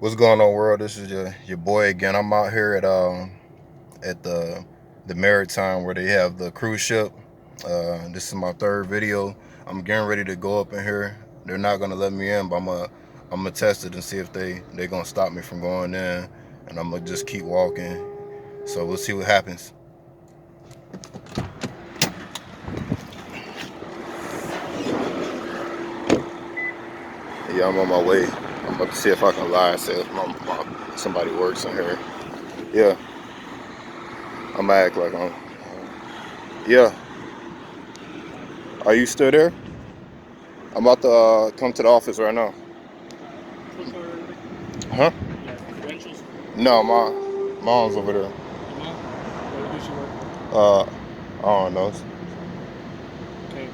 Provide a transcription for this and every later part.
What's going on, world? This is your boy again. I'm out here at the Maritime where they have the cruise ship. This is my third video. I'm getting ready to go up in here. They're not gonna let me in, but I'm gonna test it and see if they gonna stop me from going in. And I'm gonna just keep walking. So we'll see what happens. Yeah, I'm on my way. I'm about to see if I can lie and say if somebody works in here. Yeah, I'm gonna act like I'm. Yeah, are you still there? I'm about to come to the office right now. Huh? No, my mom's over there. What does she work I don't know. for? Okay.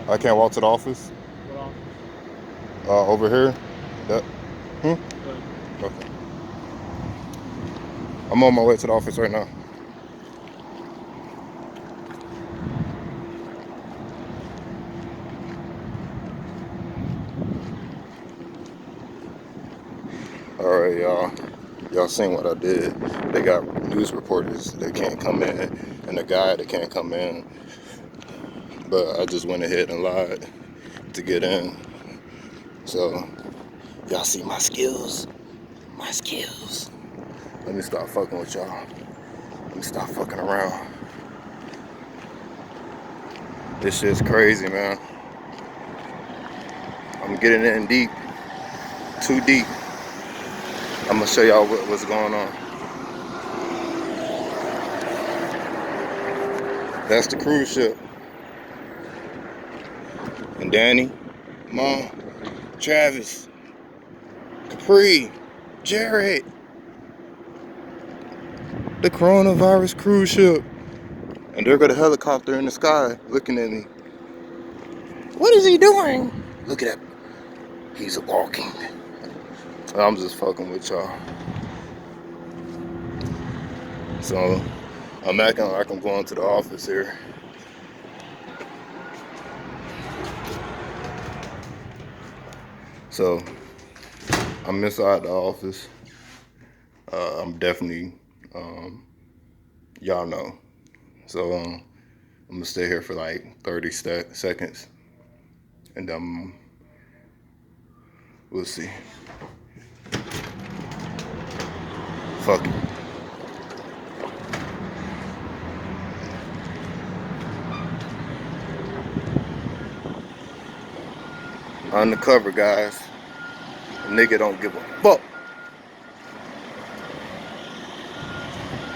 I can't walk to the office. What office? Over here. That. Good. Okay. I'm on my way to the office right now. All right, y'all. Y'all seen what I did? They got news reporters that can't come in, and a guy that can't come in. But I just went ahead and lied to get in. So y'all see my skills. My skills. Let me stop fucking with y'all. Let me stop fucking around. This shit's crazy, man. I'm getting in deep. Too deep. I'm gonna show y'all what's going on. That's the cruise ship. And Danny, Mom, Travis, Capri, Jared. The coronavirus cruise ship. And there go the helicopter in the sky looking at me. What is he doing? Look at that. He's walking. I'm just fucking with y'all. So I'm acting like I'm going to the office here. So I'm inside the office. I'm definitely, y'all know. So I'm gonna stay here for like 30 seconds, and we'll see. Fuck it. Undercover, guys. A nigga don't give a fuck.